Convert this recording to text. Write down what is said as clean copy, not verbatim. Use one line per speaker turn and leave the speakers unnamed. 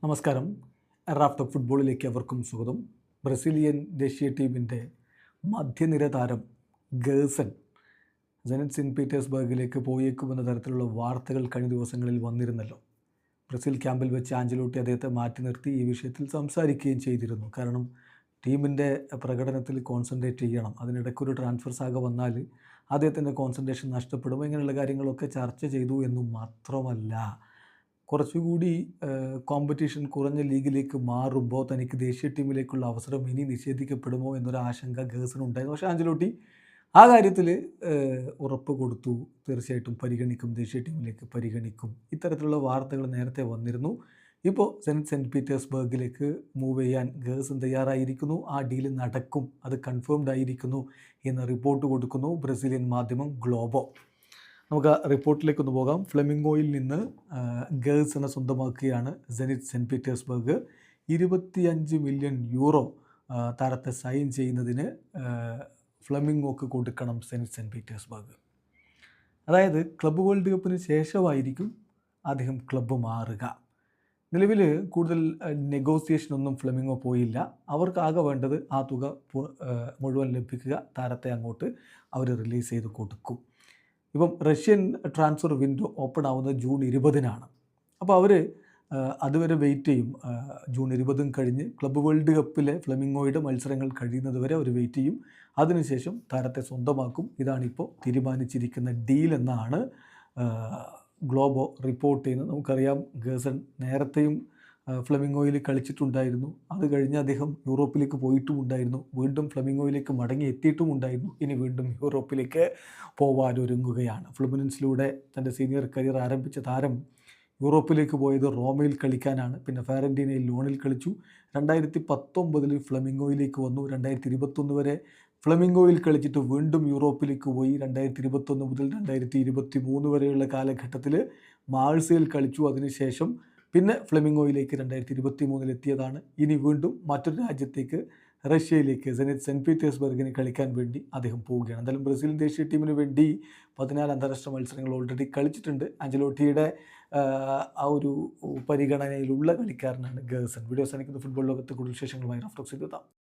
നമസ്കാരം. റാഫ്റ്റർ ഫുട്ബോളിലേക്ക് അവർക്കും സ്വാഗതം. ബ്രസീലിയൻ ദേശീയ ടീമിൻ്റെ മധ്യനിര താരം ഗേഴ്സൺ സെനറ്റ് സെൻറ്റ് പീറ്റേഴ്സ്ബർഗിലേക്ക് പോയേക്കുമെന്ന തരത്തിലുള്ള വാർത്തകൾ കഴിഞ്ഞ ദിവസങ്ങളിൽ വന്നിരുന്നല്ലോ. ബ്രസീൽ ക്യാമ്പിൽ വെച്ച് ആഞ്ചലോട്ടി അദ്ദേഹത്തെ മാറ്റി നിർത്തി ഈ വിഷയത്തിൽ സംസാരിക്കുകയും ചെയ്തിരുന്നു. കാരണം ടീമിൻ്റെ പ്രകടനത്തിൽ കോൺസെൻട്രേറ്റ് ചെയ്യണം, അതിനിടയ്ക്കൊരു ട്രാൻസ്ഫർ സാഗ വന്നാൽ അദ്ദേഹത്തിൻ്റെ കോൺസെൻട്രേഷൻ നഷ്ടപ്പെടും, ഇങ്ങനെയുള്ള കാര്യങ്ങളൊക്കെ ചർച്ച ചെയ്തു എന്നു മാത്രമല്ല, കുറച്ചുകൂടി കോമ്പറ്റീഷൻ കുറഞ്ഞ ലീഗിലേക്ക് മാറുമ്പോൾ തനിക്ക് ദേശീയ ടീമിലേക്കുള്ള അവസരം ഇനി നിഷേധിക്കപ്പെടുമോ എന്നൊരു ആശങ്ക ഗേഴ്സനുണ്ടായിരുന്നു. പക്ഷേ ആഞ്ചലോട്ടി ആ കാര്യത്തിൽ ഉറപ്പ് കൊടുത്തു, തീർച്ചയായിട്ടും പരിഗണിക്കും, ദേശീയ ടീമിലേക്ക് പരിഗണിക്കും. ഇത്തരത്തിലുള്ള വാർത്തകൾ നേരത്തെ വന്നിരുന്നു. ഇപ്പോൾ സെൻറ്റ് പീറ്റേഴ്സ്ബർഗിലേക്ക് മൂവ് ചെയ്യാൻ ഗേഴ്സൺ തയ്യാറായിരിക്കുന്നു. ആ ഡീൽ നടക്കും, അത് കൺഫേംഡ് ആയിരിക്കുന്നു എന്ന് റിപ്പോർട്ട് കൊടുക്കുന്നു ബ്രസീലിയൻ മാധ്യമം ഗ്ലോബോ. നമുക്ക് റിപ്പോർട്ടിലേക്കൊന്ന് പോകാം. ഫ്ലെമിംഗോയിൽ നിന്ന് ഗേഴ്സനെ സ്വന്തമാക്കുകയാണ് സെൻറ്റ് പീറ്റേഴ്സ്ബർഗ്. 25 മില്യൺ യൂറോ താരത്തെ സൈൻ ചെയ്യുന്നതിന് ഫ്ലെമിംഗോക്ക് കൊടുക്കണം സെൻറ്റ് പീറ്റേഴ്സ്ബർഗ്. അതായത് ക്ലബ്ബ് വേൾഡ് കപ്പിന് ശേഷമായിരിക്കും അദ്ദേഹം ക്ലബ്ബ് മാറുക. നിലവിൽ കൂടുതൽ നെഗോസിയേഷനൊന്നും ഫ്ലെമിംഗോ പോയില്ല. അവർക്കാകെ വേണ്ടത് ആ തുക മുഴുവൻ ലഭിക്കുക, താരത്തെ അങ്ങോട്ട് അവർ റിലീസ് ചെയ്ത് കൊടുക്കും. ഇപ്പം റഷ്യൻ ട്രാൻസ്ഫർ വിൻഡോ ഓപ്പൺ ആവുന്നത് ജൂൺ 20-നാണ്. അപ്പോൾ അവർ അതുവരെ വെയിറ്റ് ചെയ്യും. ജൂൺ 20 കഴിഞ്ഞ് ക്ലബ്ബ് വേൾഡ് കപ്പിലെ ഫ്ലെമിംഗോയുടെ മത്സരങ്ങൾ കഴിയുന്നത് വരെ അവർ വെയിറ്റ് ചെയ്യും. അതിനുശേഷം താരത്തെ സ്വന്തമാക്കും. ഇതാണിപ്പോൾ തീരുമാനിച്ചിരിക്കുന്ന ഡീൽ എന്നാണ് ഗ്ലോബോ റിപ്പോർട്ട് ചെയ്യുന്നത്. നമുക്കറിയാം, ഗേഴ്സൺ നേരത്തെയും ഫ്ലെമിംഗോയിൽ കളിച്ചിട്ടുണ്ടായിരുന്നു. അത് കഴിഞ്ഞ് അദ്ദേഹം യൂറോപ്പിലേക്ക് പോയിട്ടുമുണ്ടായിരുന്നു. വീണ്ടും ഫ്ലെമിംഗോയിലേക്ക് മടങ്ങി എത്തിയിട്ടുമുണ്ടായിരുന്നു. ഇനി വീണ്ടും യൂറോപ്പിലേക്ക് പോവാനൊരുങ്ങുകയാണ്. ഫ്ലുമിനൻസിലൂടെ തൻ്റെ സീനിയർ കരിയർ ആരംഭിച്ച താരം യൂറോപ്പിലേക്ക് പോയത് റോമയിൽ കളിക്കാനാണ്. പിന്നെ ഫാരന്റീനയിൽ ലോണിൽ കളിച്ചു. 2019 ഫ്ലെമിംഗോയിലേക്ക് വന്നു. 2021 വരെ ഫ്ലെമിംഗോയിൽ കളിച്ചിട്ട് വീണ്ടും യൂറോപ്പിലേക്ക് പോയി. 2021 മുതൽ 2023 വരെയുള്ള കാലഘട്ടത്തിൽ മാഴ്സയിൽ കളിച്ചു. അതിനുശേഷം പിന്നെ ഫ്ലെമിംഗോയിലേക്ക് 2023 എത്തിയതാണ്. ഇനി വീണ്ടും മറ്റൊരു രാജ്യത്തേക്ക്, റഷ്യയിലേക്ക്, സെൻറ്റ് പീറ്റേഴ്സ്ബർഗിന് കളിക്കാൻ വേണ്ടി അദ്ദേഹം പോവുകയാണ്. എന്തായാലും ബ്രസീൽ ദേശീയ ടീമിന് വേണ്ടി 14 അന്താരാഷ്ട്ര മത്സരങ്ങൾ ഓൾറെഡി കളിച്ചിട്ടുണ്ട്. ആഞ്ചലോട്ടിയുടെ ആ ഒരു പരിഗണനയിലുള്ള കളിക്കാരനാണ് ഗേഴ്സൺ. വീഡിയോ അവസാനിക്കുന്ന ഫുട്ബോൾ ലോകത്തെ കൂടുതൽ വിശേഷങ്ങളുമായി റാഫ്റ്റോക്സ് എത്താം.